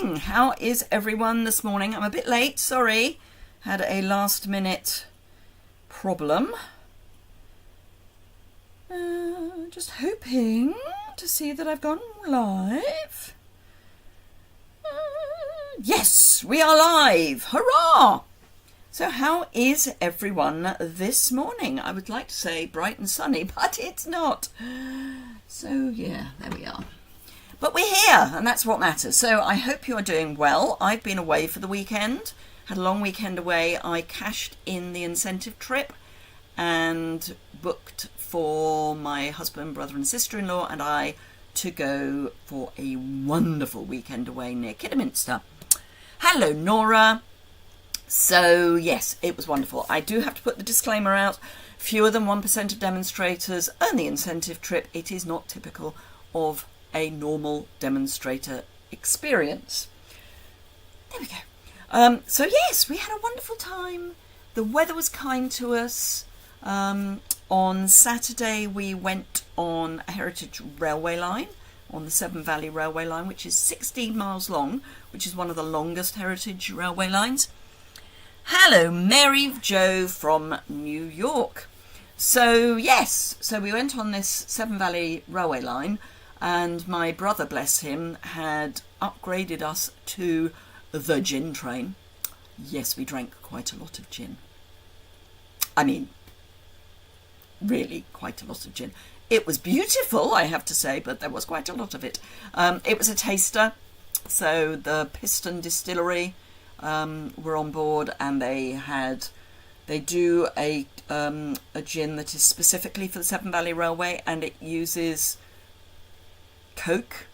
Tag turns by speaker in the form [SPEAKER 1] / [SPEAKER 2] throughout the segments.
[SPEAKER 1] morning. How is everyone this morning? I'm a bit late, sorry. Had a last minute problem. Just hoping to see that I've gone live. Yes, we are live. Hurrah! So how is everyone this morning? I would like to say bright and sunny, but it's not. So yeah, there we are. But we're here, and that's what matters. So I hope you are doing well. I've been away for the weekend, had a long weekend away. I cashed in the incentive trip and booked for my husband, brother and sister-in-law and I to go for a wonderful weekend away near Kidderminster. Hello, Nora. So yes, it was wonderful. I do have to put the disclaimer out. Fewer than 1% of demonstrators earn the incentive trip. It is not typical of a normal demonstrator experience. There we go. So yes, we had a wonderful time. The weather was kind to us. On Saturday we went on a heritage railway line, on the Severn Valley Railway Line, which is 16 miles long, which is one of the longest heritage railway lines. Hello, Mary Jo from New York. So yes, so we went on this Severn Valley Railway Line, and my brother, bless him, had upgraded us to the gin train. Yes, we drank quite a lot of gin. I mean, really quite a lot of gin. It was beautiful, I have to say, but there was quite a lot of it. It was a taster, so the Piston Distillery were on board, and they do a gin that is specifically for the Severn Valley Railway, and it uses coke,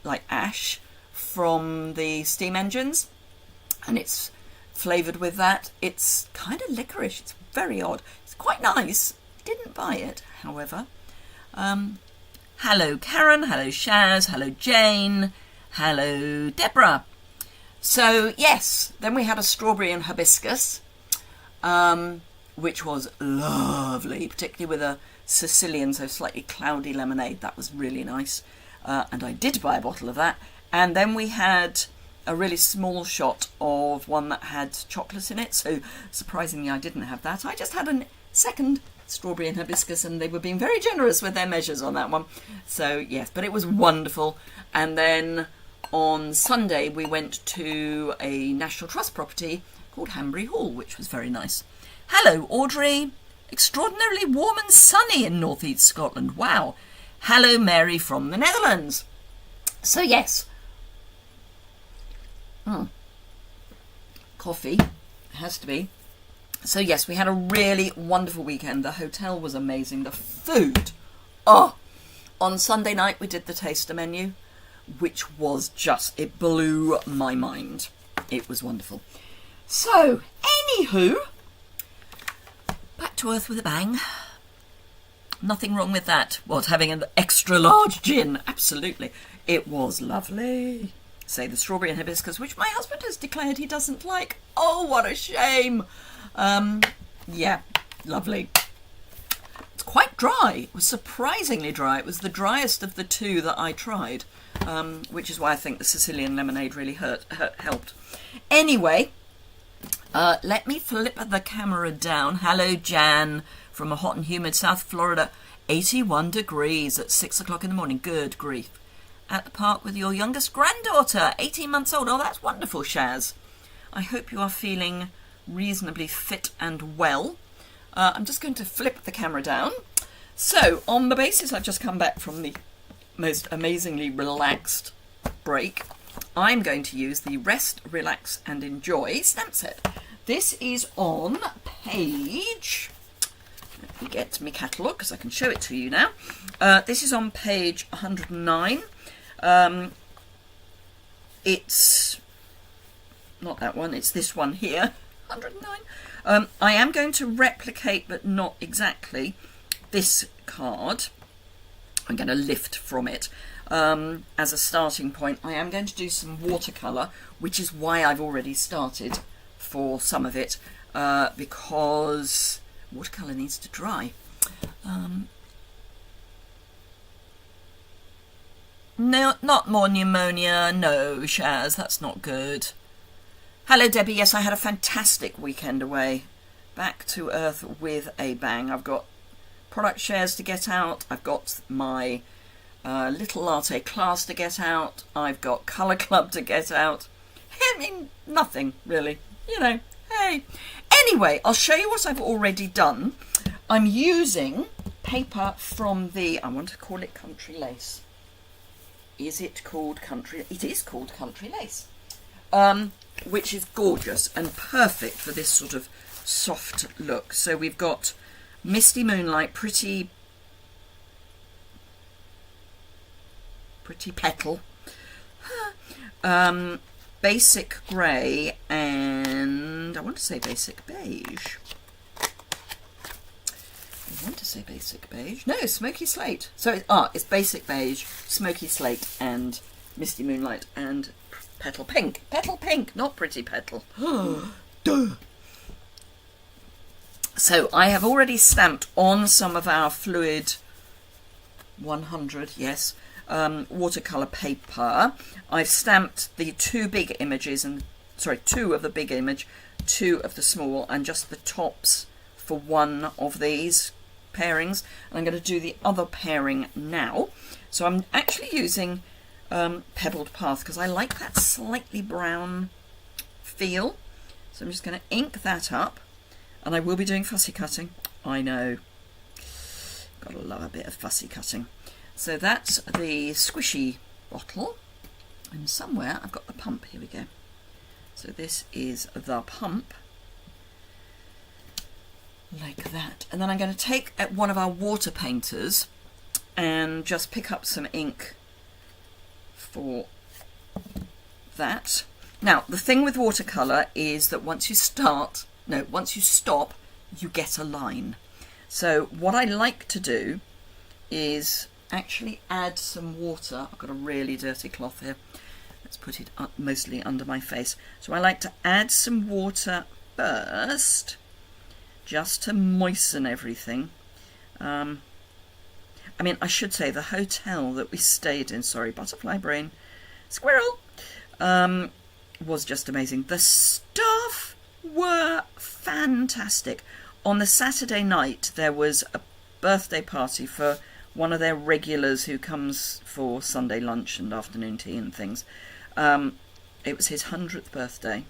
[SPEAKER 1] like ash, from the steam engines, and it's flavoured with that. It's kind of licorice. It's very odd. It's quite nice. Didn't buy it, however. Hello Karen, hello Shaz, hello Jane, hello Deborah. So yes, then we had a strawberry and hibiscus, which was lovely, particularly with a Sicilian, so slightly cloudy lemonade. That was really nice. And I did buy a bottle of that. And then we had a really small shot of one that had chocolate in it. So surprisingly, I didn't have that. I just had a second strawberry and hibiscus, and they were being very generous with their measures on that one. So yes, but it was wonderful. And then on Sunday, we went to a National Trust property called Hanbury Hall, which was very nice. Hello, Audrey. Extraordinarily warm and sunny in northeast Scotland. Wow. Hello, Mary from the Netherlands. So yes. Coffee. It has to be. So yes, we had a really wonderful weekend. The hotel was amazing. The food. Oh! On Sunday night, we did the taster menu, which was just, it blew my mind. It was wonderful. So, anywho, back to earth with a bang. Nothing wrong with that. What, having an extra large gin? Absolutely. It was lovely. Say the strawberry and hibiscus, which my husband has declared he doesn't like. Oh, what a shame. Yeah, lovely. It's quite dry. It was surprisingly dry. It was the driest of the two that I tried, which is why I think the Sicilian lemonade really helped. Anyway, let me flip the camera down. Hello, Jan, from a hot and humid South Florida. 81 degrees at 6 o'clock in the morning. Good grief. At the park with your youngest granddaughter, 18 months old. Oh, that's wonderful, Shaz. I hope you are feeling reasonably fit and well. I'm just going to flip the camera down. So, on the basis I've just come back from the most amazingly relaxed break, I'm going to use the Rest, Relax and Enjoy stamp set. This is on page... Let me get my catalogue because I can show it to you now. This is on page 109. It's not that one, it's this one here. 109. I am going to replicate, but not exactly, this card. I'm going to lift from it as a starting point. I am going to do some watercolour, which is why I've already started for some of it, because watercolour needs to dry. No, not more pneumonia. No, Shaz, that's not good. Hello, Debbie. Yes, I had a fantastic weekend away. Back to earth with a bang. I've got product shares to get out. I've got my little latte class to get out. I've got colour club to get out. I mean, nothing really, you know. Hey, anyway, I'll show you what I've already done. I'm using paper from the, I want to call it Country Lace. Is it called Country? It is called Country Lace, which is gorgeous and perfect for this sort of soft look. So we've got Misty Moonlight, Pretty Petal, Basic Grey, and I want to say Basic Beige. No, Smoky Slate. So it's Basic Beige, Smoky Slate, and Misty Moonlight, and Petal Pink. Petal Pink, not Pretty Petal. Duh. So I have already stamped on some of our fluid 100, yes, watercolour paper. I've stamped the two big images, two of the big image, two of the small, and just the tops for one of these pairings. And I'm going to do the other pairing now. So I'm actually using Pebbled Path because I like that slightly brown feel. So I'm just going to ink that up, and I will be doing fussy cutting. I know, gotta love a bit of fussy cutting. So that's the squishy bottle, and somewhere I've got the pump. Here we go. So this is the pump, like that. And then I'm going to take one of our water painters and just pick up some ink for that. Now, the thing with watercolour is that once you stop, you get a line. So what I like to do is actually add some water. I've got a really dirty cloth here. Let's put it up mostly under my face. So I like to add some water first, just to moisten everything. I mean, I should say the hotel that we stayed in, sorry, butterfly brain, squirrel, was just amazing. The staff were fantastic. On the Saturday night, there was a birthday party for one of their regulars who comes for Sunday lunch and afternoon tea and things. It was his 100th birthday.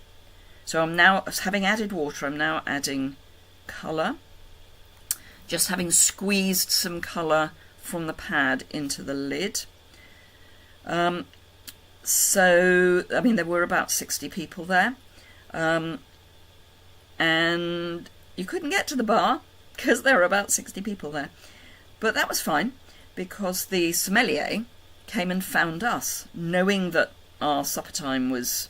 [SPEAKER 1] So I'm now, having added water, I'm now adding colour. Just having squeezed some colour from the pad into the lid. So, I mean, there were about 60 people there. And you couldn't get to the bar because there were about 60 people there. But that was fine because the sommelier came and found us, knowing that our supper time was,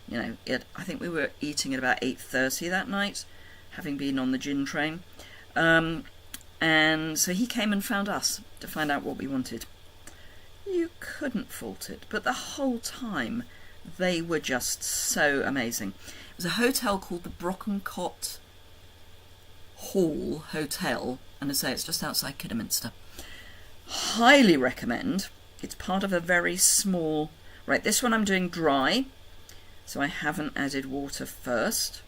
[SPEAKER 1] you know, I think we were eating at about 8:30 that night, having been on the gin train. And so he came and found us to find out what we wanted. You couldn't fault it, but the whole time they were just so amazing. It was a hotel called the Brockencott Hall Hotel, and I say it's just outside Kidderminster. Highly recommend. It's part of a very small... Right, this one I'm doing dry, so I haven't added water first,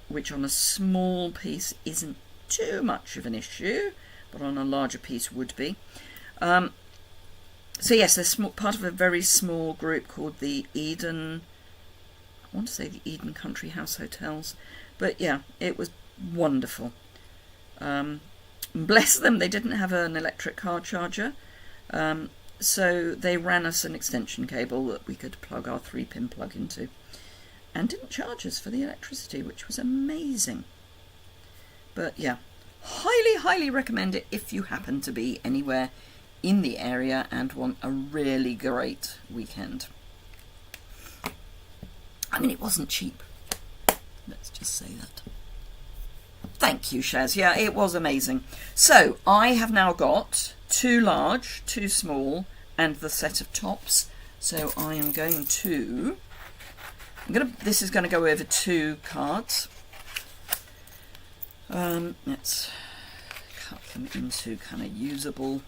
[SPEAKER 1] which on a small piece isn't too much of an issue, but on a larger piece would be. So yes, they're part of a very small group called the Eden... I want to say the Eden Country House Hotels. But yeah, it was wonderful. Bless them, they didn't have an electric car charger. So they ran us an extension cable that we could plug our 3-pin plug into. And didn't charge us for the electricity, which was amazing. But yeah, highly, highly recommend it if you happen to be anywhere in the area and want a really great weekend. I mean, it wasn't cheap. Let's just say that. Thank you, Shaz. Yeah, it was amazing. So I have now got 2 large, 2 small, and the set of tops. So I am going to... this is going to go over 2 cards. Let's cut them into kind of usable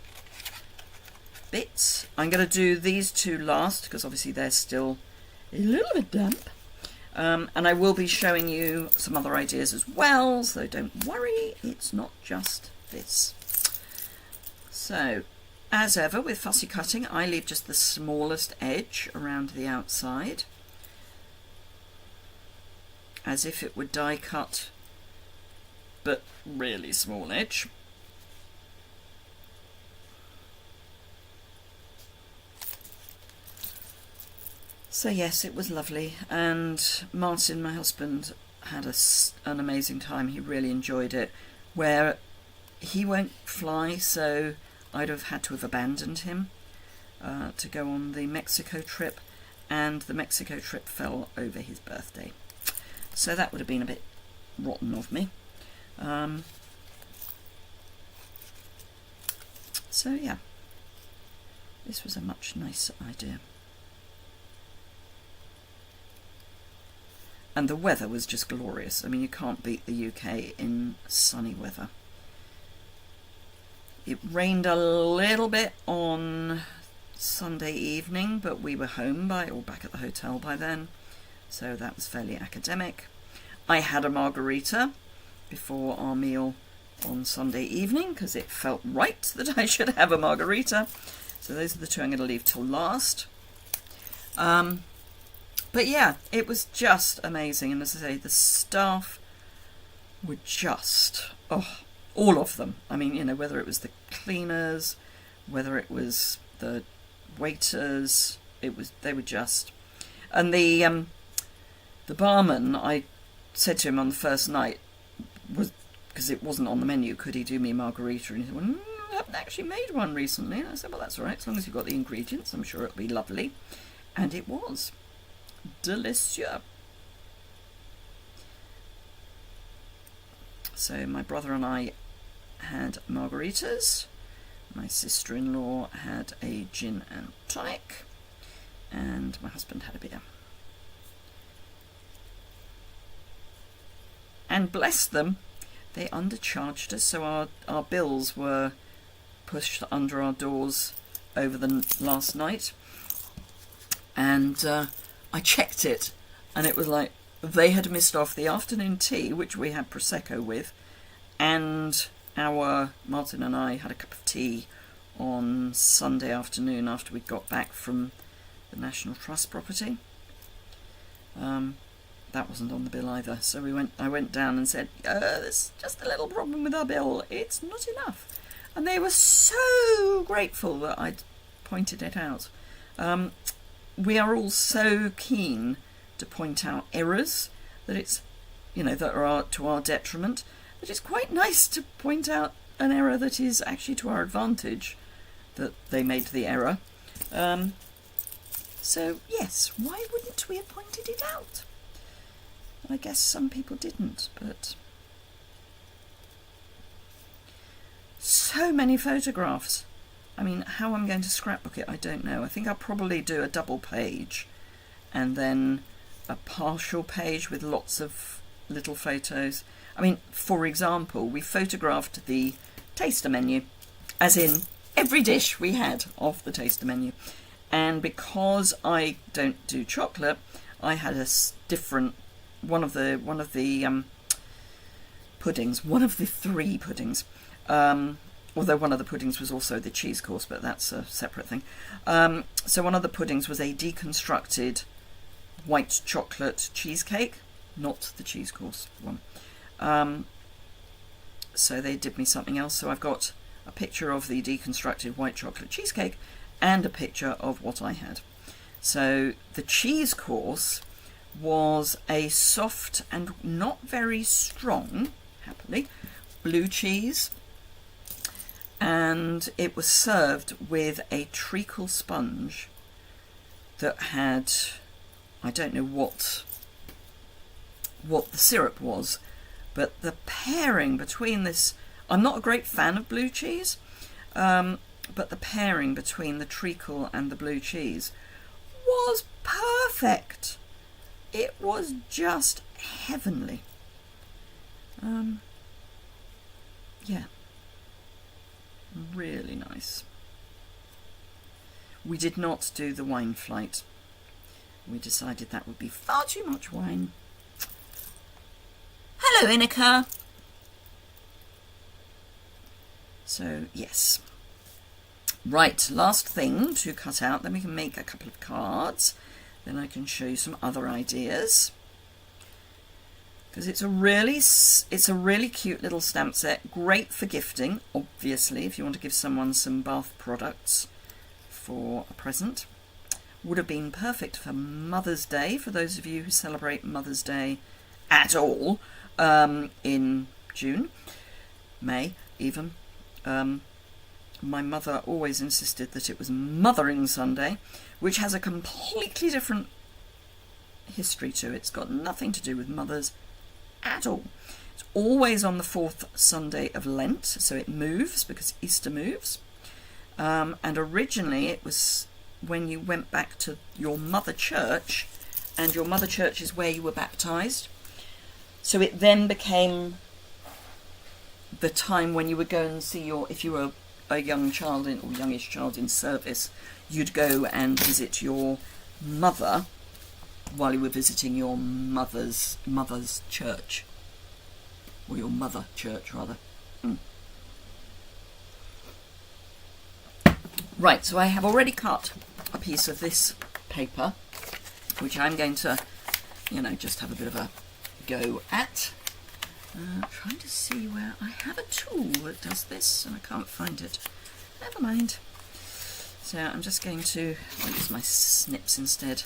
[SPEAKER 1] bits. I'm going to do these two last because obviously they're still a little bit damp. And I will be showing you some other ideas as well, so don't worry, it's not just this. So, as ever with fussy cutting, I leave just the smallest edge around the outside, as if it were die cut, but really small edge. So yes, it was lovely, and Martin, my husband, had an amazing time. He really enjoyed it. Where he won't fly, so I'd have had to have abandoned him to go on the Mexico trip, and the Mexico trip fell over his birthday. So that would have been a bit rotten of me. So yeah, this was a much nicer idea. And the weather was just glorious. I mean, you can't beat the UK in sunny weather. It rained a little bit on Sunday evening, but we were home or back at the hotel by then, so that was fairly academic. I had a margarita before our meal on Sunday evening because it felt right that I should have a margarita. So those are the two I'm going to leave till last. But yeah, it was just amazing. And as I say, the staff were just, all of them. I mean, you know, whether it was the cleaners, whether it was the waiters, they were just. And the barman, I said to him on the first night, because it wasn't on the menu, could he do me a margarita? And he said, well, I haven't actually made one recently. And I said, well, that's all right, as long as you've got the ingredients, I'm sure it'll be lovely. And it was. Delicious. So my brother and I had margaritas. My sister-in-law had a gin and tonic. And my husband had a beer. And bless them, they undercharged us, so our bills were pushed under our doors over the last night. And I checked it, and it was like they had missed off the afternoon tea, which we had Prosecco with, and Martin and I had a cup of tea on Sunday afternoon after we got back from the National Trust property. That wasn't on the bill either, so I went down and said, there's just a little problem with our bill, it's not enough. And they were so grateful that I'd pointed it out. We are all so keen to point out errors that it's, you know, that are to our detriment, that it's quite nice to point out an error that is actually to our advantage, that they made the error. So yes, why wouldn't we have pointed it out? I guess some people didn't, but so many photographs. I mean, how I'm going to scrapbook it, I don't know. I think I'll probably do a double page and then a partial page with lots of little photos. I mean, for example, we photographed the taster menu, as in every dish we had of the taster menu. And because I don't do chocolate, I had a different one of the puddings, one of the three puddings. Although one of the puddings was also the cheese course, but that's a separate thing. So one of the puddings was a deconstructed white chocolate cheesecake, not the cheese course one. So they did me something else. So I've got a picture of the deconstructed white chocolate cheesecake and a picture of what I had. So the cheese course was a soft and not very strong, happily, blue cheese. And it was served with a treacle sponge that had, I don't know what the syrup was, but the pairing between this, I'm not a great fan of blue cheese, but the pairing between the treacle and the blue cheese was perfect. It was just heavenly. Yeah. Really nice. We did not do the wine flight. We decided that would be far too much wine. Hello, Inika. So, yes. Right, last thing to cut out. Then we can make a couple of cards. Then I can show you some other ideas. Because it's a really cute little stamp set. Great for gifting, obviously, if you want to give someone some bath products for a present. Would have been perfect for Mother's Day, for those of you who celebrate Mother's Day at all, in June, May even. My mother always insisted that it was Mothering Sunday, which has a completely different history to it. It's got nothing to do with mothers at all. It's always on the 4th Sunday of Lent, so it moves because Easter moves. And originally it was when you went back to your mother church, and your mother church is where you were baptised. So it then became the time when you would go and see if you were a young child or youngish child in service, you'd go and visit your mother while you were visiting your mother's church, or your mother church rather. Right, so I have already cut a piece of this paper, which I'm going to, just have a bit of a go at. Trying to see where I have a tool that does this, and I can't find it. Never mind. So I'm just going to use my snips instead.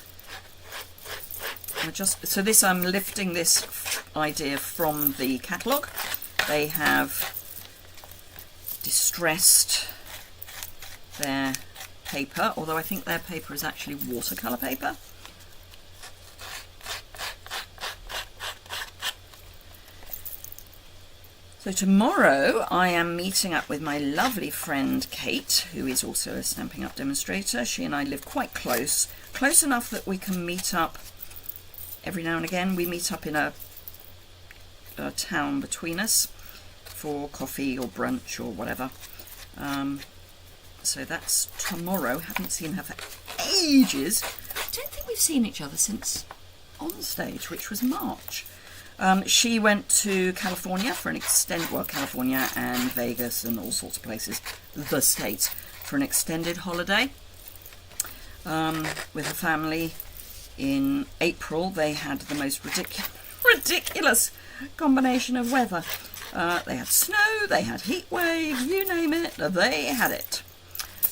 [SPEAKER 1] I'm lifting this idea from the catalogue. They have distressed their paper, although I think their paper is actually watercolour paper. So tomorrow I am meeting up with my lovely friend Kate, who is also a Stampin' Up demonstrator. She and I live quite close enough that we can meet up every now and again. We meet up in a town between us for coffee or brunch or whatever. So that's tomorrow. Haven't seen her for ages. I don't think we've seen each other since on stage, which was March. She went to California for California and Vegas and all sorts of places, the States, for an extended holiday with her family. In April, they had the most ridiculous combination of weather. They had snow, they had heat wave, you name it, they had it.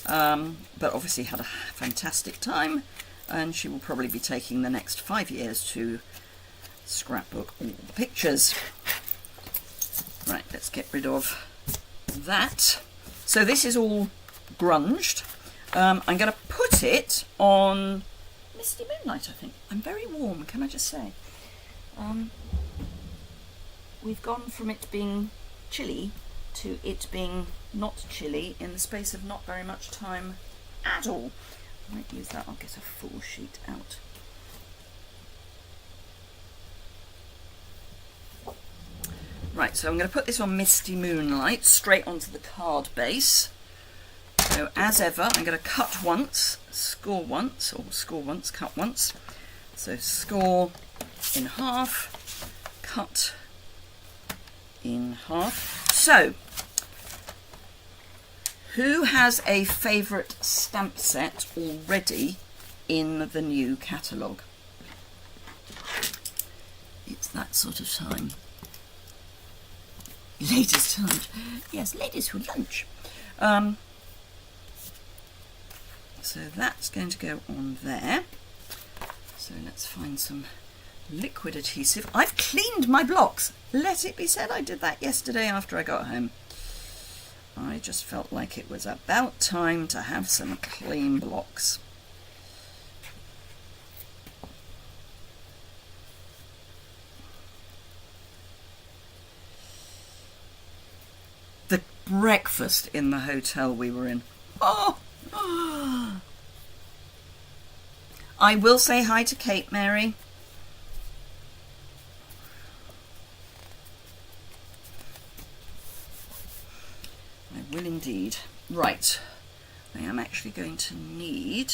[SPEAKER 1] But obviously had a fantastic time, and she will probably be taking the next 5 years to scrapbook all the pictures. Right, let's get rid of that. So this is all grunged. I'm going to put it on Misty Moonlight, I think. I'm very warm, can I just say. We've gone from it being chilly to it being not chilly in the space of not very much time at all. I might use that, I'll get a full sheet out. Right, so I'm going to put this on Misty Moonlight straight onto the card base. So as ever, I'm going to cut once, score once, or score once, cut once. So score in half, cut in half. So, who has a favourite stamp set already in the new catalogue? It's that sort of time. Ladies' lunch. Yes, ladies for lunch. So that's going to go on there. So let's find some liquid adhesive. I've cleaned my blocks. Let it be said, I did that yesterday after I got home. I just felt like it was about time to have some clean blocks. The breakfast in the hotel we were in. Oh! I will say hi to Kate, Mary. I will indeed. Right. I am actually going to need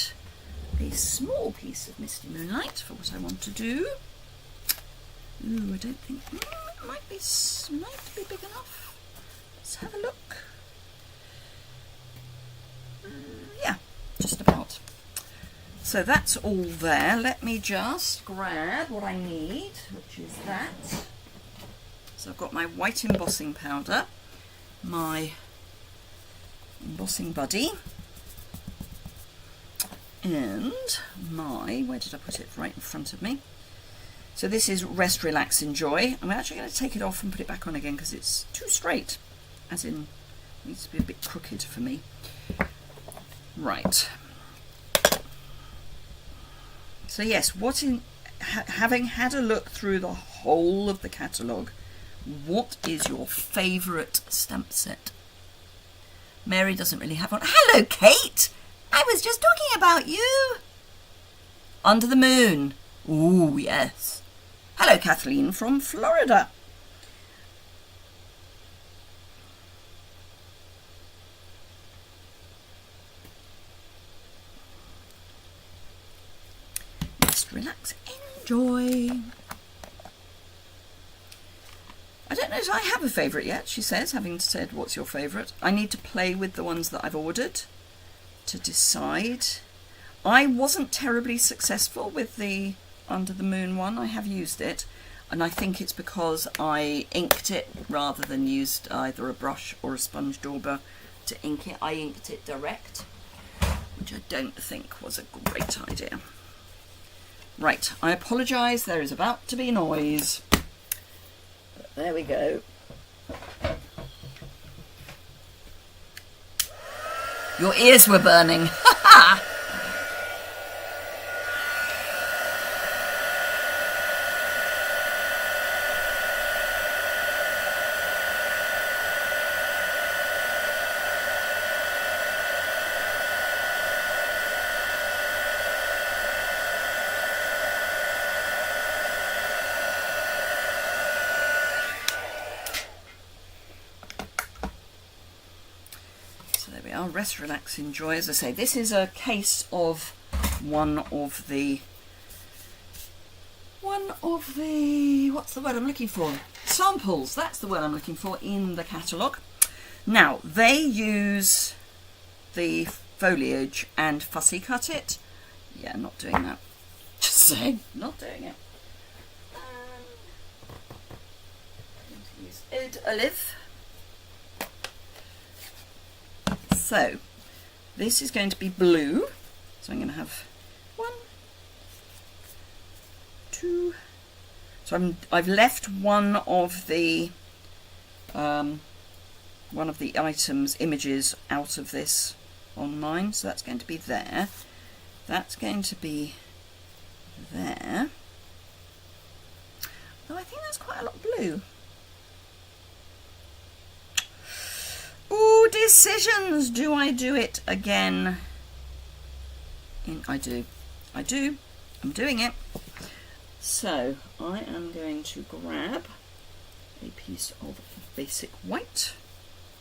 [SPEAKER 1] a small piece of Misty Moonlight for what I want to do. Ooh, I don't think it might be big enough. Let's have a look. Yeah, just about. So that's all there. Let me just grab what I need, which is that. So I've got my white embossing powder, my embossing buddy, and my, where did I put it? Right in front of me. So this is Rest, Relax, Enjoy. I'm actually going to take it off and put it back on again because it's too straight, as in it needs to be a bit crooked for me. Right. So yes, having had a look through the whole of the catalogue, what is your favourite stamp set? Mary doesn't really have one. Hello, Kate! I was just talking about you. Under the Moon. Ooh, yes. Hello, Kathleen from Florida. Just relax, enjoy. I don't know if I have a favourite yet, she says, having said what's your favourite. I need to play with the ones that I've ordered to decide. I wasn't terribly successful with the Under the Moon one. I have used it, and I think it's because I inked it rather than used either a brush or a sponge dauber to ink it. I inked it direct, which I don't think was a great idea. Right, I apologise, there is about to be noise. But there we go. Your ears were burning. Rest, Relax, Enjoy. As I say, this is a case of one of the what's the word I'm looking for? Samples. That's the word I'm looking for in the catalogue. Now they use the foliage and fussy cut it. Yeah, not doing that. Just saying, not doing it. I'm going to use Eau d'Olive. So this is going to be blue, so I'm going to have 1, 2. So I've left one of the images out of this on mine, so that's going to be there. That's going to be there. Oh, I think that's quite a lot of blue. Ooh, decisions! Do I do it again? I do. I'm doing it. So I am going to grab a piece of basic white.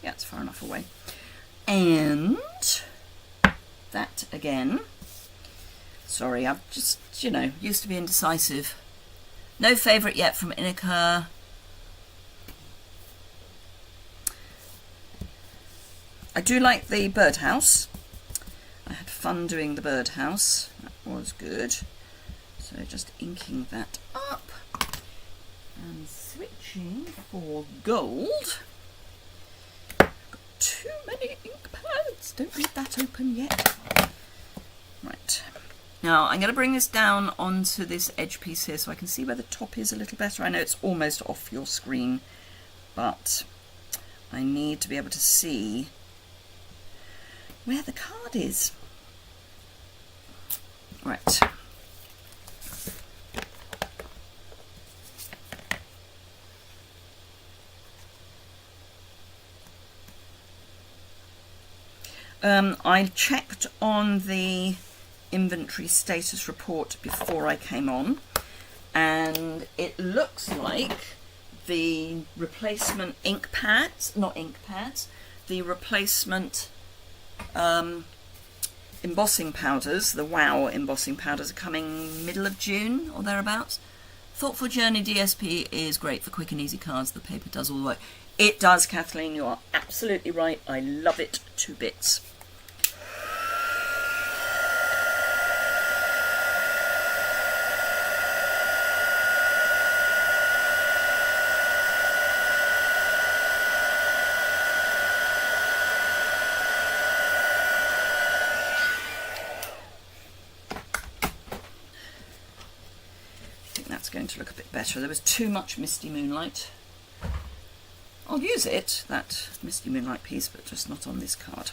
[SPEAKER 1] Yeah, it's far enough away. And that again. Sorry, I've just, used to be indecisive. No favourite yet from Inika. I do like the birdhouse. I had fun doing the birdhouse. That was good. So just inking that up and switching for gold. Got too many ink pads. Don't leave that open yet. Right. Now I'm going to bring this down onto this edge piece here so I can see where the top is a little better. I know it's almost off your screen, but I need to be able to see where the card is. Right. I checked on the inventory status report before I came on, and it looks like the replacement the replacement embossing powders, the Wow embossing powders, are coming middle of June or thereabouts. Thoughtful Journey DSP is great for quick and easy cards. The paper does all the work. It does, Kathleen, you are absolutely right. I love it to bits. Going to look a bit better. There was too much Misty Moonlight. I'll use it, that Misty Moonlight piece, but just not on this card.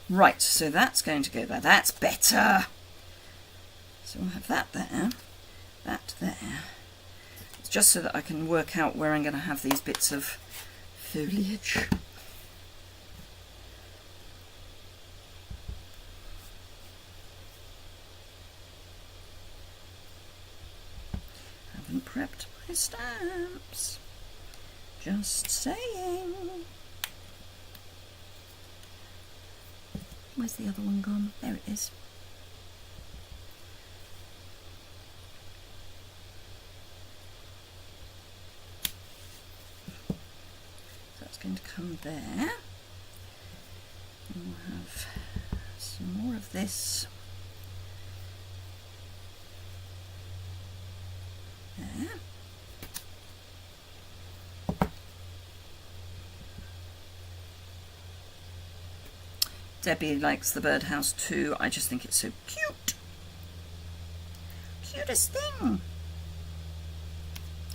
[SPEAKER 1] Right, so that's going to go there. That's better. So we'll have that there, that there. It's just so that I can work out where I'm going to have these bits of foliage. Prepped my stamps. Just saying. Where's the other one gone? There it is. So that's going to come there. And we'll have some more of this. There. Debbie likes the birdhouse too. I just think it's so cute. Cutest thing.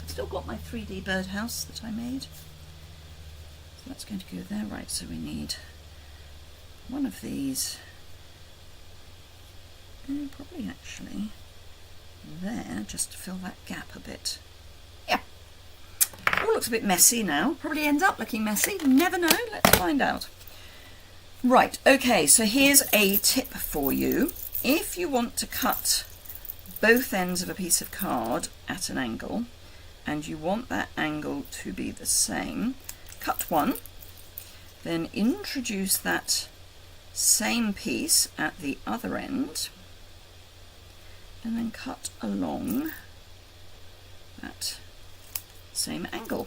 [SPEAKER 1] I've still got my 3D birdhouse that I made. So that's going to go there. Right, so we need one of these. Probably actually there, just to fill that gap a bit. Yeah. All looks a bit messy now. Probably ends up looking messy. Never know. Let's find out. Right, okay, so here's a tip for you. If you want to cut both ends of a piece of card at an angle, and you want that angle to be the same, cut one, then introduce that same piece at the other end, and then cut along that same angle.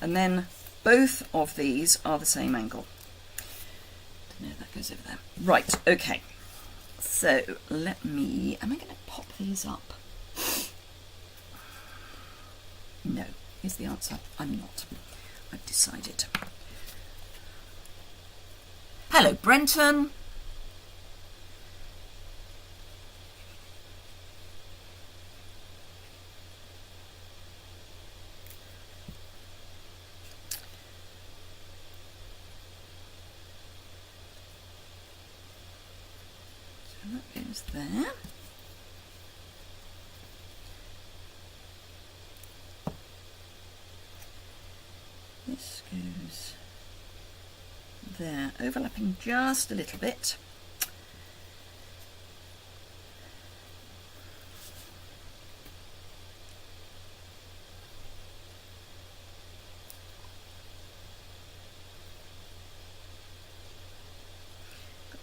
[SPEAKER 1] And then both of these are the same angle. No, that goes over there. Right, okay. So let me, am I going to pop these up? No, is the answer. I'm not. I've decided. Hello, Brenton. That goes there. This goes there, overlapping just a little bit.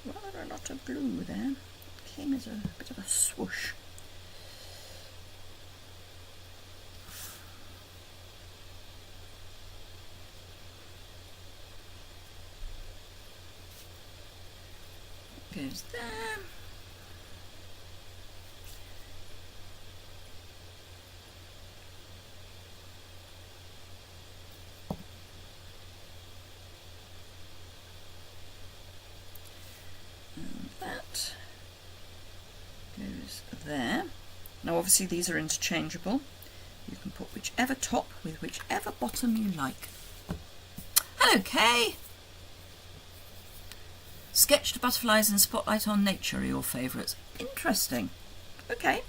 [SPEAKER 1] Got rather a lot of blue there. Came as a bit of a swoosh. Goes there. And that goes there. Now obviously these are interchangeable. You can put whichever top with whichever bottom you like. Hello, Kay. Sketched butterflies and spotlight on nature are your favourites. Interesting. Okay.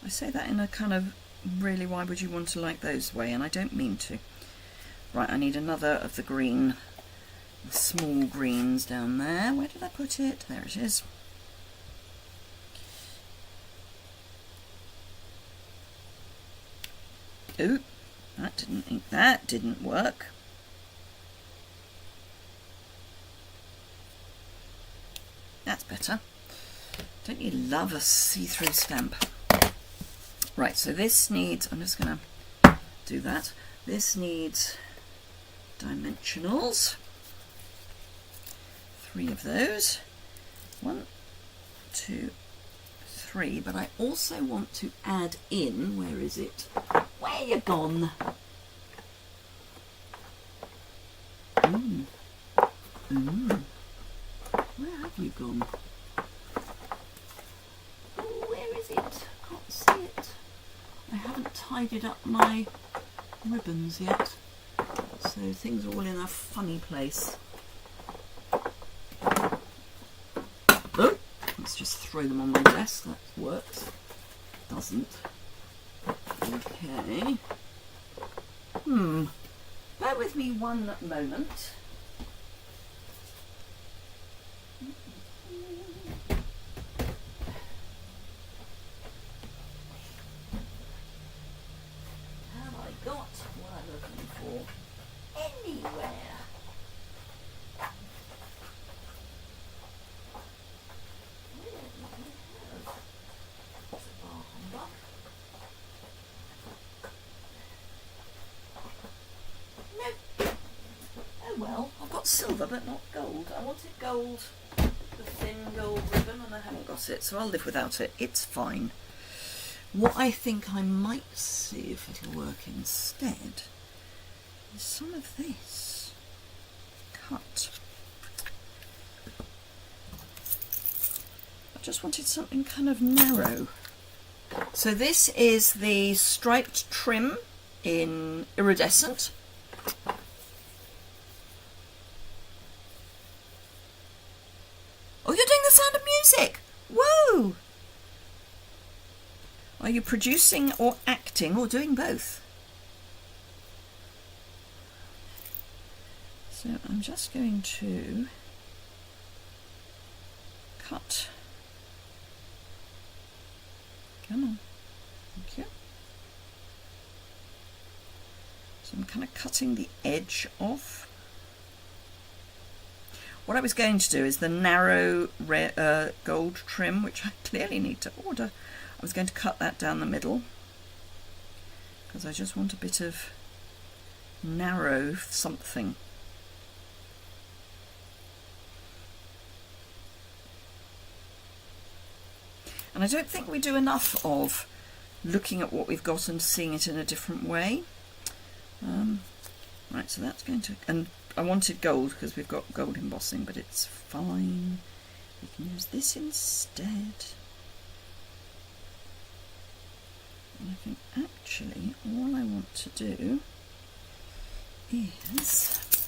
[SPEAKER 1] I say that in a kind of really why would you want to like those way, and I don't mean to. Right, I need another of the green, the small greens down there. Where did I put it? There it is. Oh, that didn't work. That's better. Don't you love a see-through stamp? Right, so this needs, I'm just going to do that. This needs dimensionals. 3 of those. 1, 2, 3. But I also want to add in, where is it? Where you gone? Where have you gone? Oh, where is it? I can't see it. I haven't tidied up my ribbons yet, so things are all in a funny place. Oh, let's just throw them on my desk. That works. Doesn't. Okay. Bear with me one moment. Have I got what I'm looking for anywhere? Well, I've got silver but not gold. I wanted gold, the thin gold ribbon, and I haven't got it, so I'll live without it. It's fine. What I think I might see if it'll work instead is some of this cut. I just wanted something kind of narrow. So this is the striped trim in iridescent. Oh, you're doing the Sound of Music! Whoa! Are you producing or acting or doing both? So I'm just going to cut. Come on. Thank you. So I'm kind of cutting the edge off. What I was going to do is the narrow gold trim, which I clearly need to order. I was going to cut that down the middle because I just want a bit of narrow something. And I don't think we do enough of looking at what we've got and seeing it in a different way. Right, so that's going to, and I wanted gold because we've got gold embossing, but it's fine. We can use this instead. And I think actually all I want to do is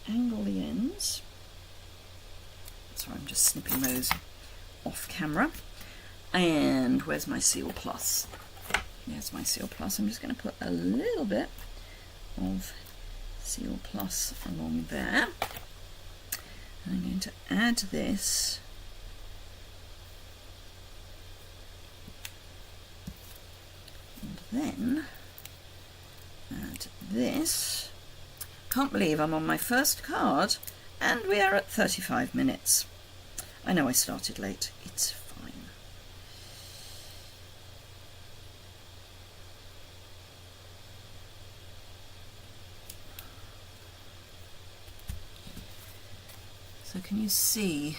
[SPEAKER 1] angle the ends. Sorry, I'm just snipping those off camera. And where's my Seal Plus? There's my Seal Plus. I'm just going to put a little bit of Seal Plus along there. And I'm going to add this and then add this. Can't believe I'm on my first card and we are at 35 minutes. I know I started late, it's fine. So can you see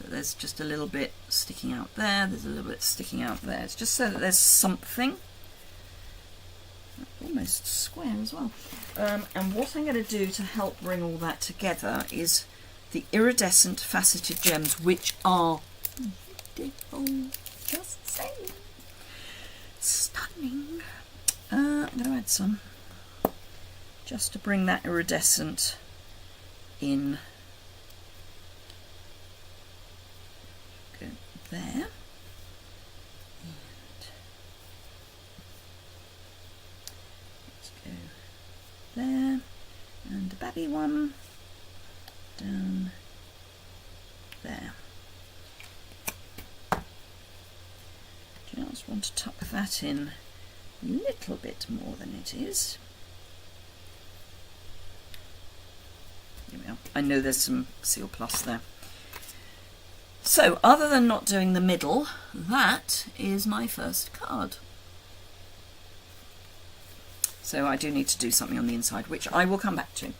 [SPEAKER 1] that there's just a little bit sticking out there, there's a little bit sticking out there. It's just so that there's something. Almost square as well. And what I'm going to do to help bring all that together is the iridescent faceted gems, which are beautiful, just saying, stunning. I'm going to add some just to bring that iridescent in. Go there. There, and a babby one down there. Just want to tuck that in a little bit more than it is. Here we are. I know there's some Seal Plus there. So other than not doing the middle, that is my first card. So I do need to do something on the inside, which I will come back to.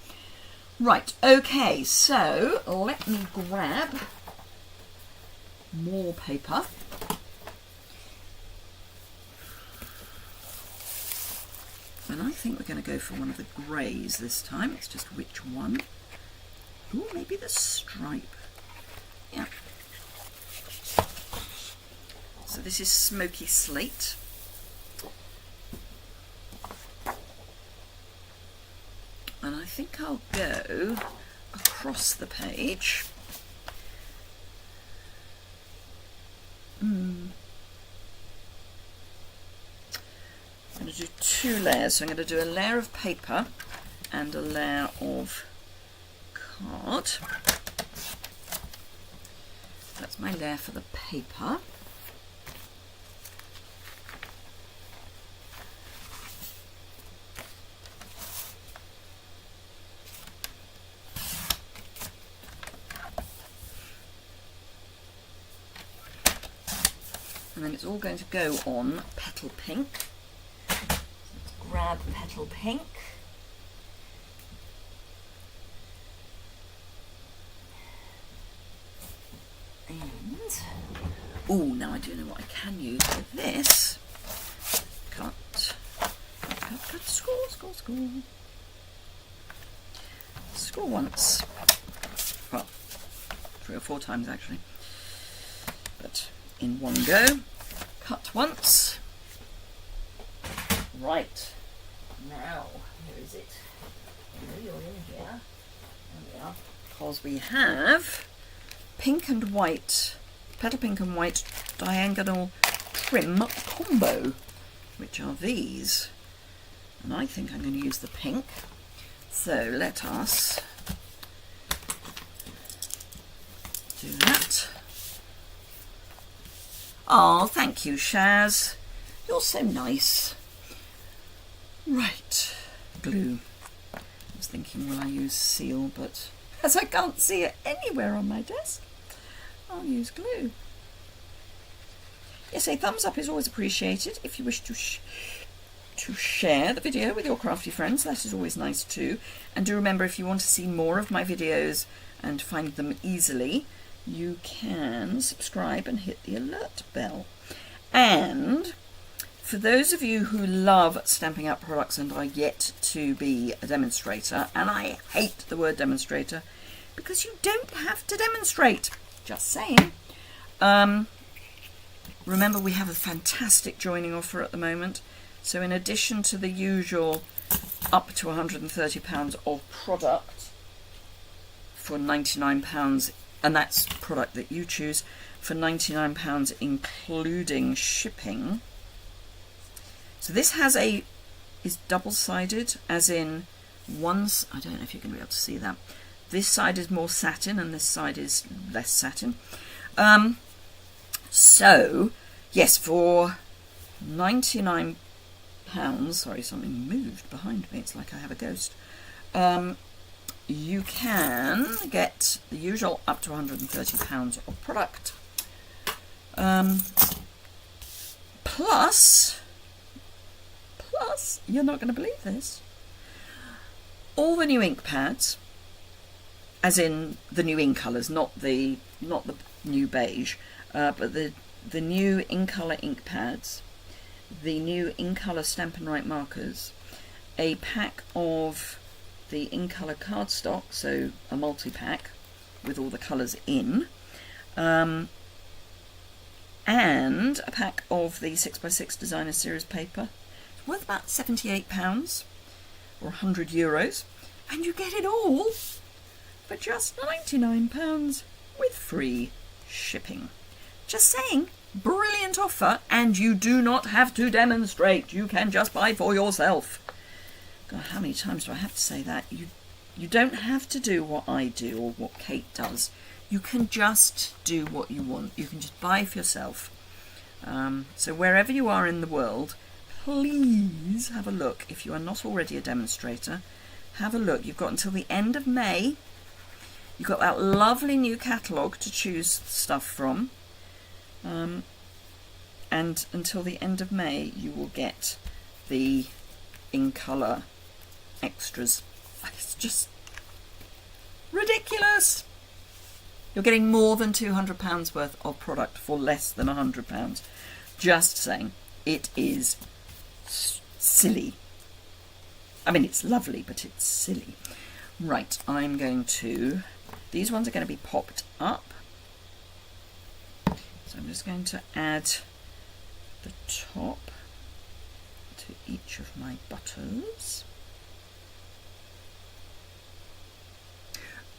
[SPEAKER 1] Right, okay, so let me grab more paper. And I think we're going to go for one of the greys this time. It's just which one. Ooh, maybe the stripe. Yeah. So this is Smoky Slate. And I think I'll go across the page. I'm going to do 2 layers. So I'm going to do a layer of paper and a layer of card. That's my layer for the paper. And then it's all going to go on Petal Pink. So let's grab Petal Pink. And, oh, now I do know what I can use with this. Cut, score. Score once. Well, 3 or 4 times actually. But in one go. Cut once. Right. Now, where is it? You're in here. There we are. Because we have pink and white, Petal Pink and white diagonal trim combo, which are these. And I think I'm going to use the pink. So let us do that. Oh, thank you, Shaz. You're so nice. Right, glue. I was thinking, will I use seal, but as I can't see it anywhere on my desk, I'll use glue. Yes, a thumbs up is always appreciated. If you wish to share the video with your crafty friends, that is always nice too. And do remember, if you want to see more of my videos and find them easily, you can subscribe and hit the alert bell. And for those of you who love Stampin' Up products and are yet to be a demonstrator, and I hate the word demonstrator because you don't have to demonstrate, just saying. Remember, we have a fantastic joining offer at the moment. So in addition to the usual up to £130 of product for £99, and that's product that you choose, for £99 including shipping. So this is double-sided, as in I don't know if you're going to be able to see that. This side is more satin and this side is less satin. So yes, for £99, sorry, something moved behind me, it's like I have a ghost. You can get the usual up to £130 of product. Plus, you're not going to believe this, all the new ink pads, as in the new ink colours, not the new beige, but the new in colour ink pads, the new in colour Stampin' Right markers, a pack of the in colour cardstock, so a multi-pack with all the colours in, and a pack of the 6x6 designer series paper. It's worth about £78 or €100, and you get it all for just £99 with free shipping. Just saying, brilliant offer, and you do not have to demonstrate. You can just buy for yourself. God, how many times do I have to say that? You don't have to do what I do or what Kate does. You can just do what you want. You can just buy for yourself. So wherever you are in the world, please have a look. If you are not already a demonstrator, have a look. You've got until the end of May. You've got that lovely new catalogue to choose stuff from. And until the end of May, you will get the in colour extras. It's just ridiculous. You're getting more than £200 worth of product for less than £100. Just saying, it is silly. I mean, it's lovely, but it's silly. Right, I'm going to... These ones are going to be popped up. So I'm just going to add the top to each of my buttons.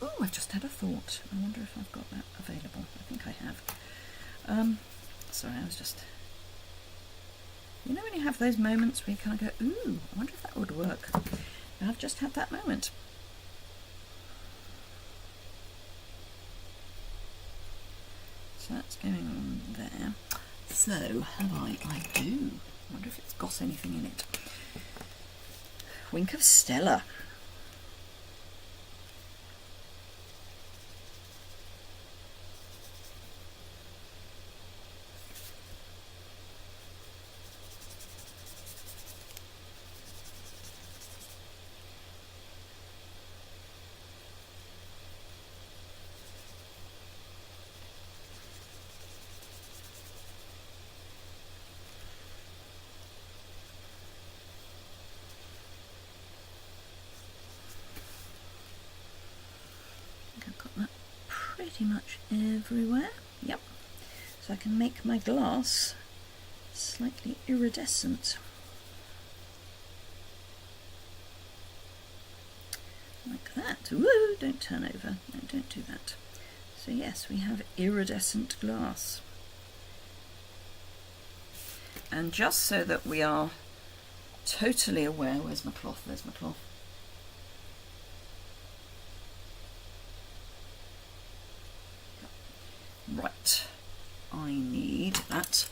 [SPEAKER 1] Oh, I've just had a thought. I wonder if I've got that available. I think I have. Sorry, I was just... You know when you have those moments where you kind of go, ooh, I wonder if that would work. And I've just had that moment. So that's going on there. So, have I do. I wonder if it's got anything in it. Wink of Stella. Pretty much everywhere. Yep. So I can make my glass slightly iridescent. Like that. Woo! Don't turn over. No, don't do that. So yes, we have iridescent glass. And just so that we are totally aware, where's my cloth? There's my cloth. Right, I need that.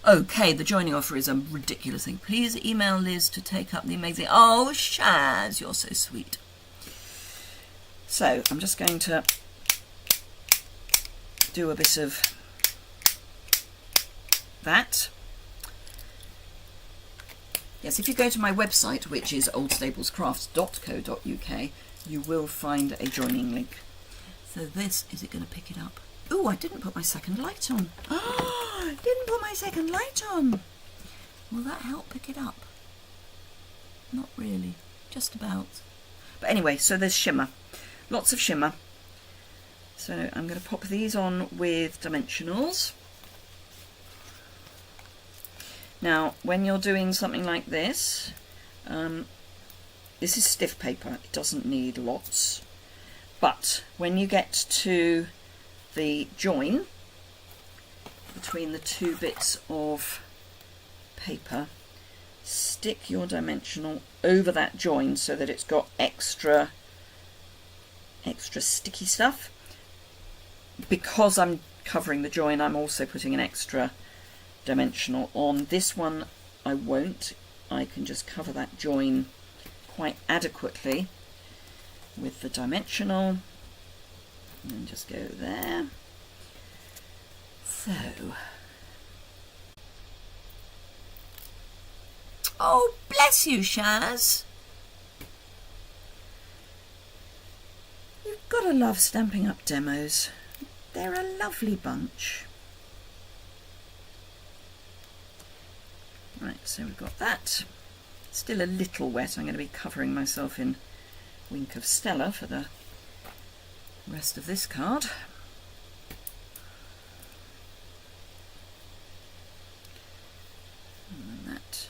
[SPEAKER 1] Okay, the joining offer is a ridiculous thing. Please email Liz to take up the amazing... Oh, Shaz, you're so sweet. So, I'm just going to do a bit of that. Yes, if you go to my website, which is oldstablescrafts.co.uk, you will find a joining link. So this, is it going to pick it up? Oh, I didn't put my second light on. Oh, didn't put my second light on. Will that help pick it up? Not really, just about. But anyway, so there's shimmer. Lots of shimmer. So I'm going to pop these on with dimensionals. Now, when you're doing something like this, this is stiff paper. It doesn't need lots. But when you get to the join between the two bits of paper, stick your dimensional over that join so that it's got extra sticky stuff. Because I'm covering the join, I'm also putting an extra dimensional on. This one I won't. I can just cover that join quite adequately with the dimensional, and then just go there. So, oh, bless you, Shaz. You've got to love Stampin' Up demos. They're a lovely bunch. Right, so we've got that. Still a little wet. I'm going to be covering myself in Wink of Stella for the rest of this card. And then that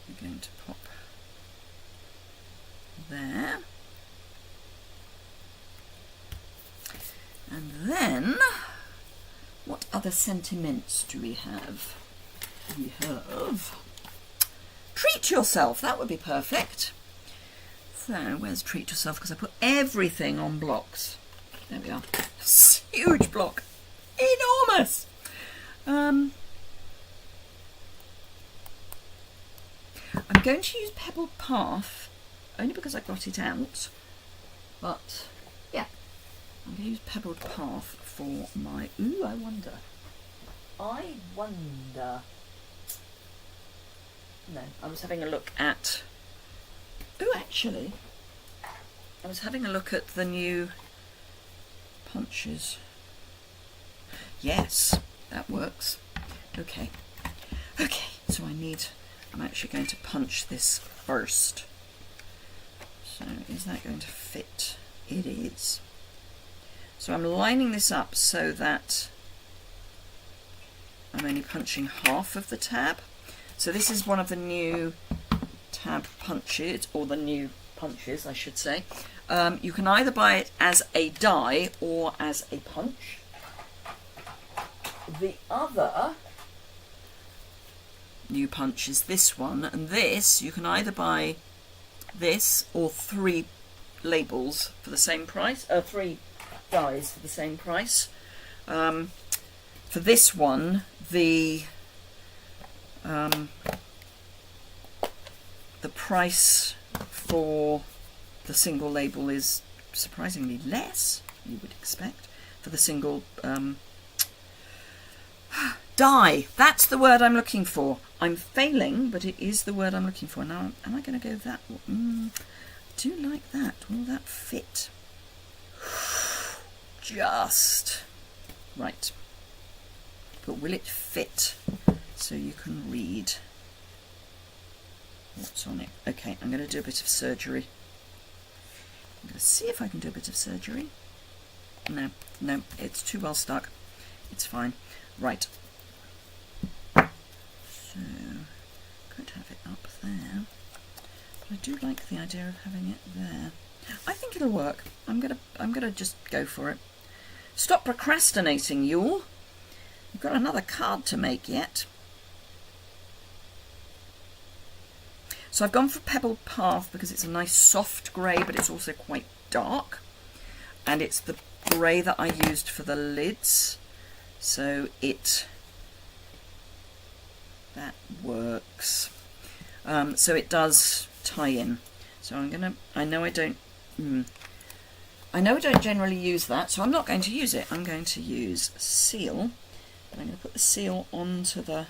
[SPEAKER 1] we're going to pop there. And then, what other sentiments do we have? We have Treat Yourself. That would be perfect. So, where's Treat Yourself? Because I put everything on blocks. There we are. Huge block. Enormous. I'm going to use Pebbled Path, only because I got it out. But yeah, I'm going to use Pebbled Path for my... Ooh, I wonder. No, I was having a look at... Ooh, actually, I was having a look at the new punches. Yes, that works. Okay, so I'm actually going to punch this first. So is that going to fit? It is. So I'm lining this up so that I'm only punching half of the tab. So this is one of the new tab punches, or the new punches I should say. You can either buy it as a die or as a punch. The other new punch is this one, and this you can either buy this or 3 labels for the same price, 3 dies for the same price. For this one, the price for the single label is surprisingly less, you would expect, for the single die. That's the word I'm looking for. I'm failing, but it is the word I'm looking for. Now, am I going to go that? I do like that. Will that fit? Just right. But will it fit so you can read what's on it? Okay, I'm going to do a bit of surgery. I'm going to see if I can do a bit of surgery. No, it's too well stuck. It's fine. Right. So, could have it up there. But I do like the idea of having it there. I think it'll work. I'm gonna just go for it. Stop procrastinating, Yuille. You've got another card to make yet. So I've gone for Pebbled Path because it's a nice soft grey, but it's also quite dark. And it's the grey that I used for the lids. So that works. So it does tie in. So I know I don't generally use that, so I'm not going to use it. I'm going to use seal. And I'm going to put the seal onto the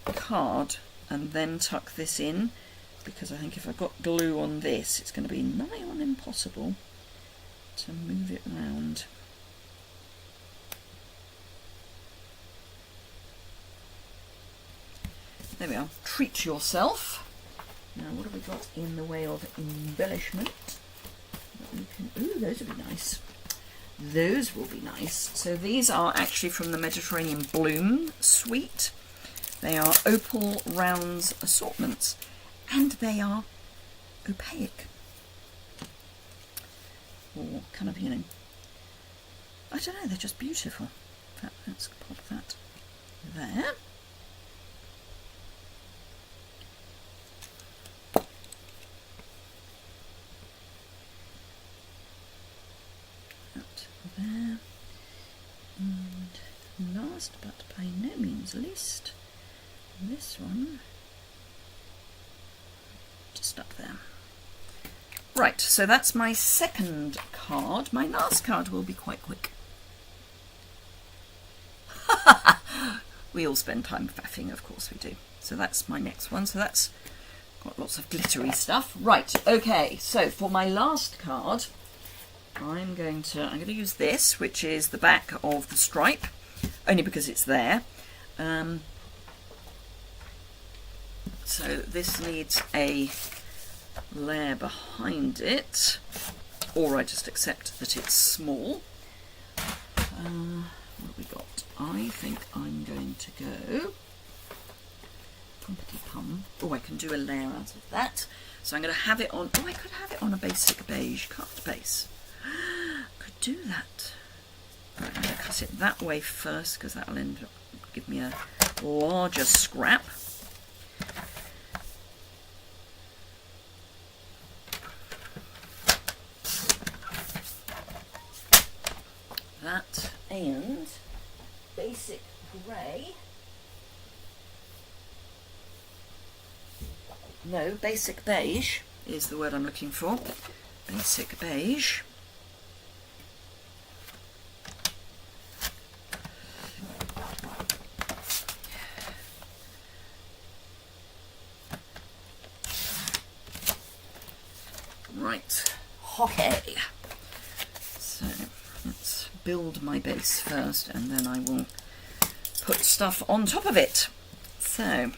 [SPEAKER 1] card and then tuck this in, because I think if I've got glue on this, it's going to be nigh on impossible to move it around. There we are. Treat yourself. Now, what have we got in the way of embellishment? Ooh, those will be nice. Those will be nice. So these are actually from the Mediterranean Bloom suite. They are opal rounds assortments, and they are opaque. Or kind of, I don't know, they're just beautiful. In fact, let's pop that there. There. And last but by no means least, this one just up there. Right, so that's my second card. My last card will be quite quick. We all spend time faffing, of course we do. So that's my next one. So that's got lots of glittery stuff. Right, okay, so for my last card, I'm going to use this, which is the back of the stripe, only because it's there. So this needs a layer behind it, or I just accept that it's small. What have we got? I think I'm going to go pumpity pum. Oh, I can do a layer out of that. So I'm going to have it on. Oh, I could have it on a basic beige cut base. Could do that. Right, I'm going to cut it that way first, because that will end up give me a larger scrap. That and basic grey. No, basic beige is the word I'm looking for. Basic beige. Right, okay. So let's build my base first, and then I will put stuff on top of it. So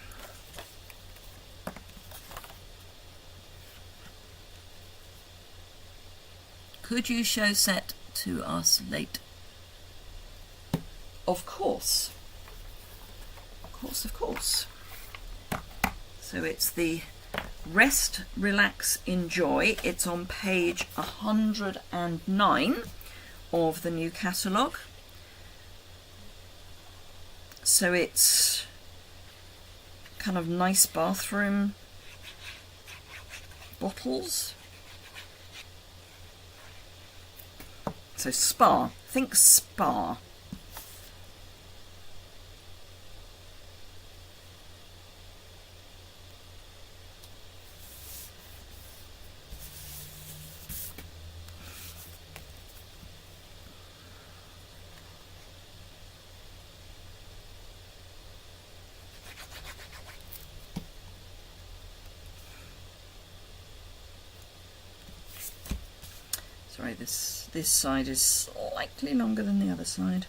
[SPEAKER 1] could you show set to us late? Of course. Of course, of course. So it's the Rest, Relax, Enjoy. It's on page 109 of the new catalogue. So it's kind of nice bathroom bottles. So spa, think spa. Sorry, this side is slightly longer than the other side.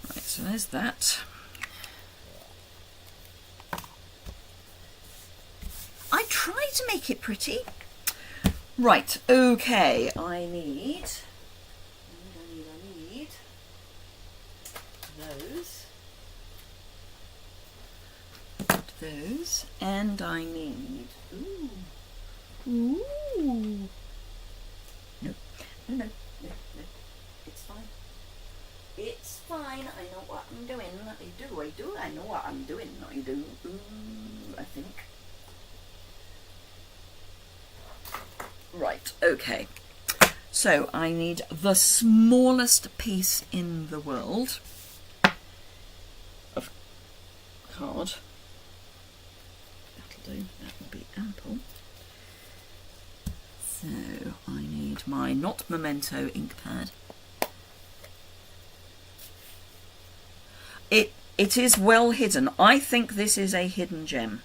[SPEAKER 1] Right, so there's that. I try to make it pretty. Right, okay, I need those, and I need, ooh, no, it's fine. It's fine, I know what I'm doing. I know what I'm doing. I think. Right, okay. So I need the smallest piece in the world of card. That'll do, that will be ample. So I need my not Memento ink pad. It is well hidden. I think this is a hidden gem,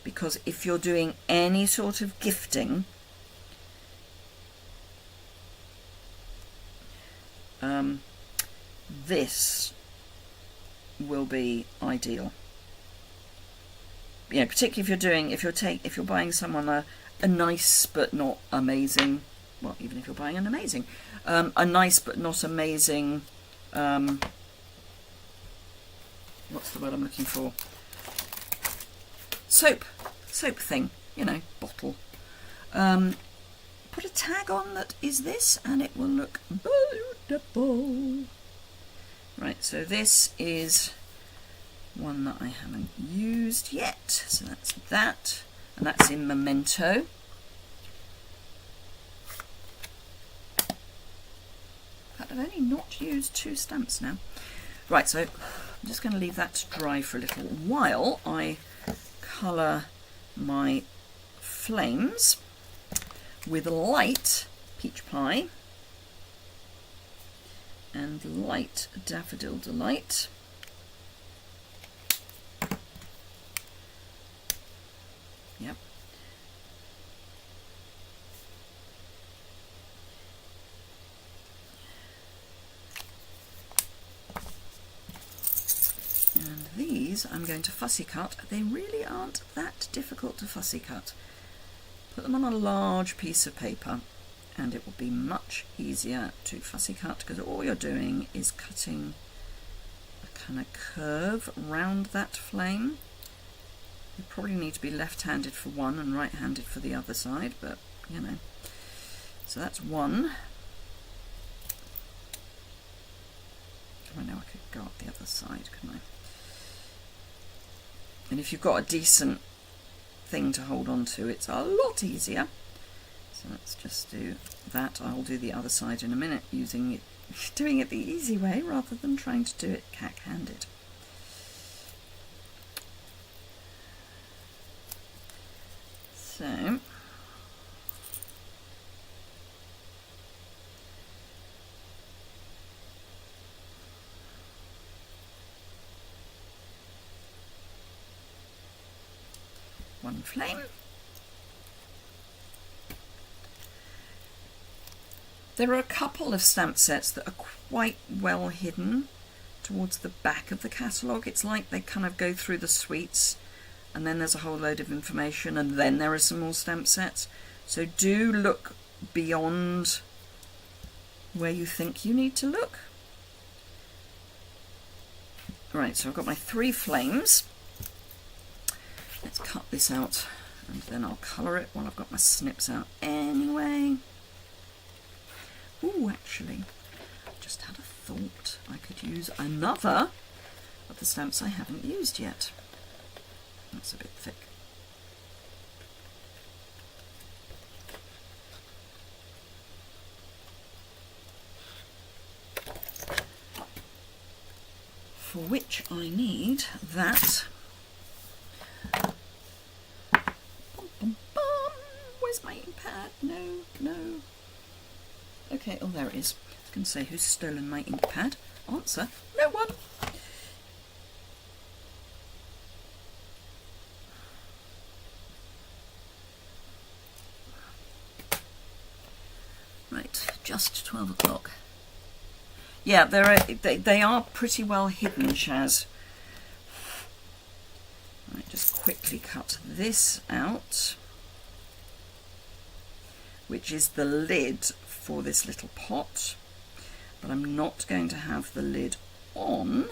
[SPEAKER 1] because if you're doing any sort of gifting, this will be ideal. You know, particularly if you're buying someone a nice but not amazing, well, even if you're buying an amazing, a nice but not amazing, what's the word I'm looking for? Soap thing, you know, bottle. Put a tag on that is this, and it will look beautiful. Right, so this is one that I haven't used yet, so that's that, and that's in Memento. I've only not used 2 stamps now. Right, so I'm just going to leave that to dry for a little while I colour my flames with light Peach Pie and light Daffodil Delight. Yep. And these I'm going to fussy cut. They really aren't that difficult to fussy cut. Put them on a large piece of paper and it will be much easier to fussy cut, because all you're doing is cutting a kind of curve round that flame. You probably need to be left-handed for one and right-handed for the other side, but you know. So that's one. I know I could go up the other side, couldn't I? And if you've got a decent thing to hold on to, it's a lot easier. So let's just do that. I'll do the other side in a minute, doing it the easy way rather than trying to do it cack-handed. one flame. There are a couple of stamp sets that are quite well hidden towards the back of the catalogue. It's like they kind of go through the suites and then there's a whole load of information and then there are some more stamp sets. So do look beyond where you think you need to look. Right, so I've got my 3 flames. Let's cut this out and then I'll colour it while I've got my snips out anyway. Ooh, actually, I just had a thought I could use another of the stamps I haven't used yet. That's a bit thick. For which I need that. Where's my ink pad? No. Okay, oh there it is. I was going to say, who's stolen my ink pad? Answer, no one. Right, just 12 o'clock. Yeah, they are pretty well hidden, Shaz. Right, just quickly cut this out, which is the lid for this little pot, but I'm not going to have the lid on.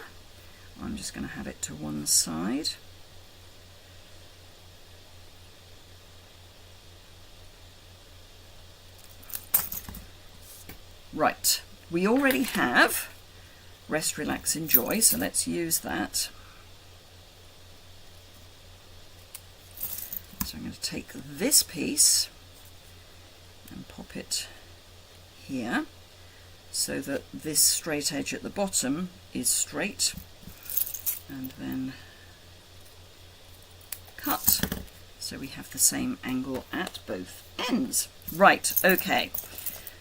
[SPEAKER 1] I'm just going to have it to one side. Right, we already have Rest, Relax, Enjoy, so let's use that. So I'm going to take this piece and pop it here so that this straight edge at the bottom is straight, and then cut so we have the same angle at both ends. Right, okay,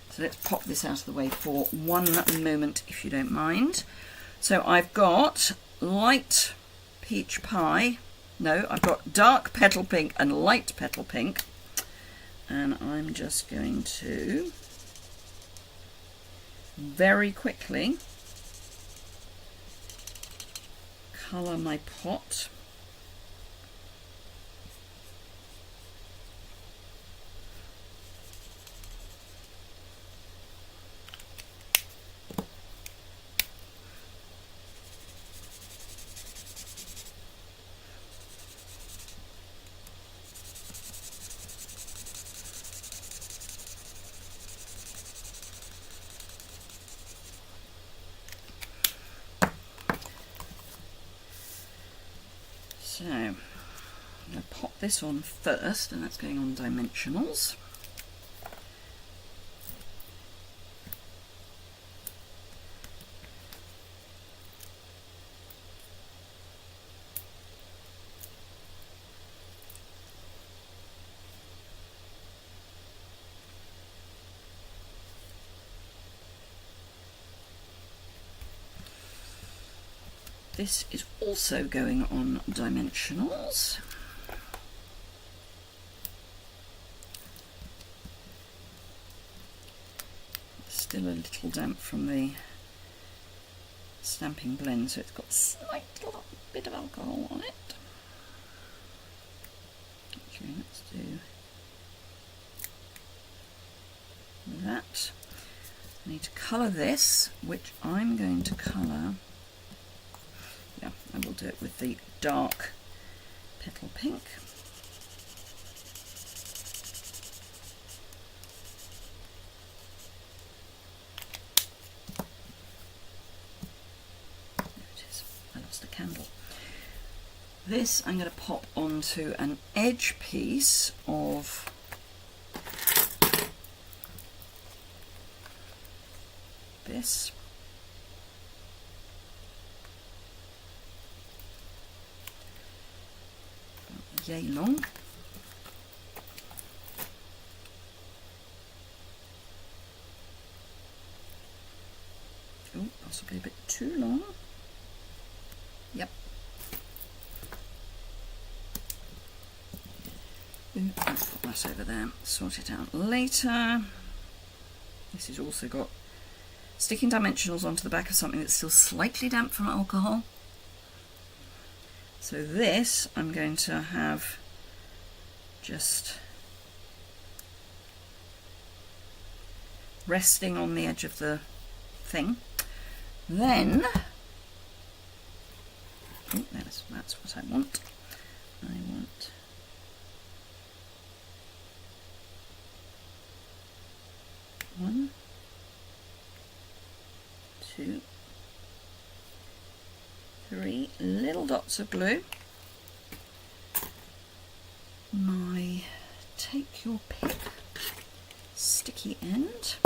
[SPEAKER 1] so let's pop this out of the way for one moment if you don't mind. So I've got light peach pie, no, I've got dark petal pink and light petal pink, and I'm just going to very quickly colour my pot. So I'm going to pop this on first, and that's going on dimensionals. This is also going on dimensionals. Still a little damp from the stamping blend, so it's got a slight little bit of alcohol on it. Actually, let's do that. I need to colour this, which I'm going to colour. Yeah, I will do it with the dark petal pink. There it is. I lost a candle. This I'm going to pop onto an edge piece of this. Yay long. Oh, possibly a bit too long. Yep. I'll put that over there, sort it out later. This has also got sticking dimensionals onto the back of something that's still slightly damp from alcohol. So this I'm going to have just resting on the edge of the thing. Then, oh, that's what I want. I want one, two, three little dots of glue. My take your pick sticky end.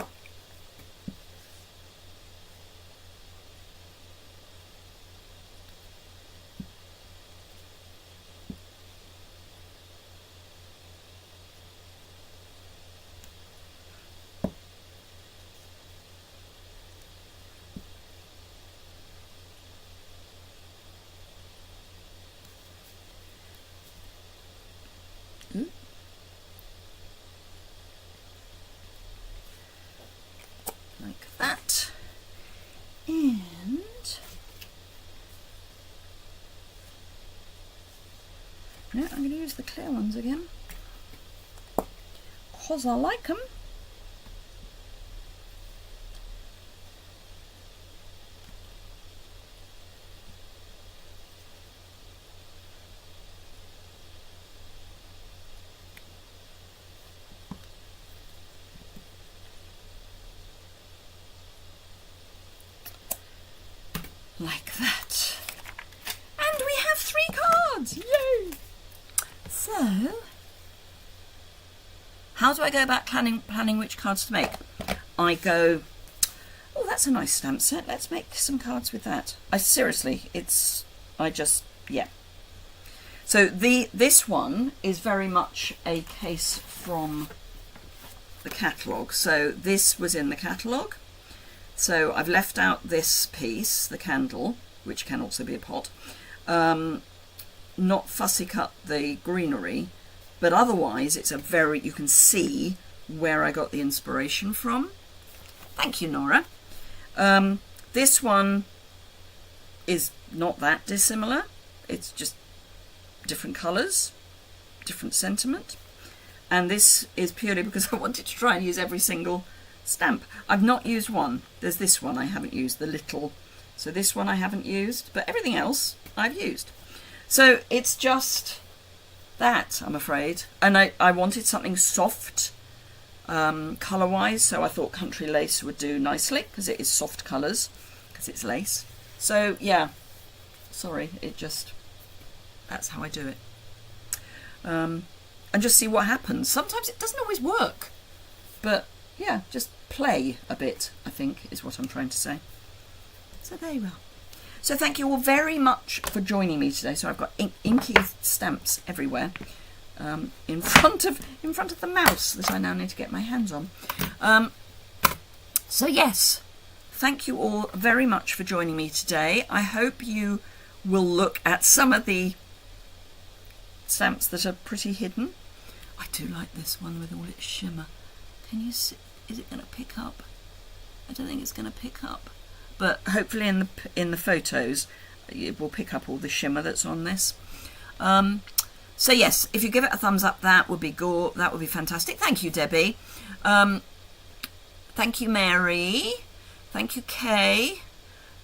[SPEAKER 1] Like that, and no, I'm going to use the clear ones again because I like them. Like that. And we have 3 cards! Yay! So, how do I go about planning which cards to make? I go, oh, that's a nice stamp set. Let's make some cards with that. Seriously, yeah. So this one is very much a case from the catalogue. So this was in the catalogue. So I've left out this piece, the candle, which can also be a pot, not fussy cut the greenery, but otherwise it's you can see where I got the inspiration from. Thank you, Nora. This one is not that dissimilar. It's just different colours, different sentiment. And this is purely because I wanted to try and use every single stamp. I've not used one. There's this one I haven't used, the little. So this one I haven't used, but everything else I've used. So it's just that, I'm afraid. And I wanted something soft colour-wise, so I thought Country Lace would do nicely because it is soft colours, because it's lace. So yeah, sorry, that's how I do it. And just see what happens. Sometimes it doesn't always work, but yeah, just play a bit, I think, is what I'm trying to say. So there you are. So thank you all very much for joining me today. So I've got inky stamps everywhere in front of the mouse that I now need to get my hands on. So yes, thank you all very much for joining me today. I hope you will look at some of the stamps that are pretty hidden. I do like this one with all its shimmer. Can you see? Is it going to pick up? I don't think it's going to pick up, but hopefully in the photos it will pick up all the shimmer that's on this. So yes, if you give it a thumbs up, that would be good. That would be fantastic. Thank you, Debbie. Thank you, Mary. Thank you, Kay.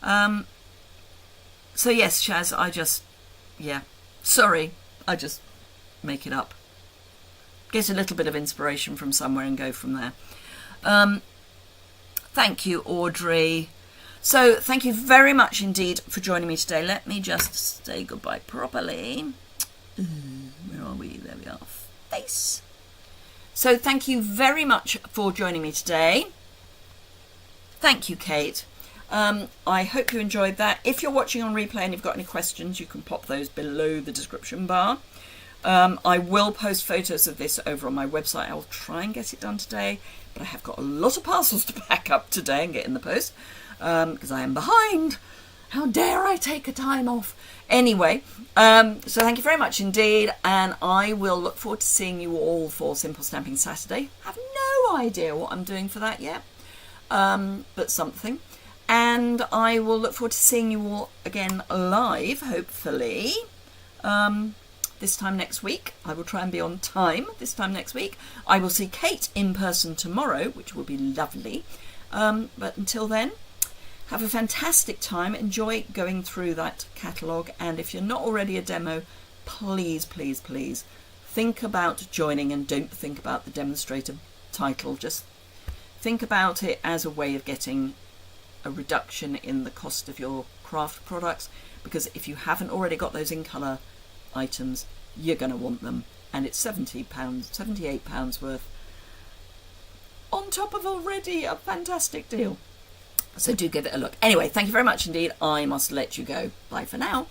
[SPEAKER 1] So yes, Shaz, sorry, I just make it up. Get a little bit of inspiration from somewhere and go from there. Thank you, Audrey. So thank you very much indeed for joining me today. Let me just say goodbye properly. Where are we? There we are. Face. So thank you very much for joining me today. Thank you, Kate. I hope you enjoyed that. If you're watching on replay and you've got any questions, you can pop those below the description bar. I will post photos of this over on my website. I'll try and get it done today, but I have got a lot of parcels to pack up today and get in the post because I am behind. How dare I take a time off? Anyway, so thank you very much indeed, and I will look forward to seeing you all for Simple Stamping Saturday. I have no idea what I'm doing for that yet, but something. And I will look forward to seeing you all again live, hopefully, this time next week. I will try and be on time this time next week. I will see Kate in person tomorrow, which will be lovely. But until then, have a fantastic time. Enjoy going through that catalogue. And if you're not already a demo, please, please, please think about joining, and don't think about the demonstrator title. Just think about it as a way of getting a reduction in the cost of your craft products, because if you haven't already got those in colour items, you're going to want them, and it's £70, £78 worth on top of already a fantastic deal. So do give it a look. Anyway, thank you very much indeed. I must let you go. Bye for now.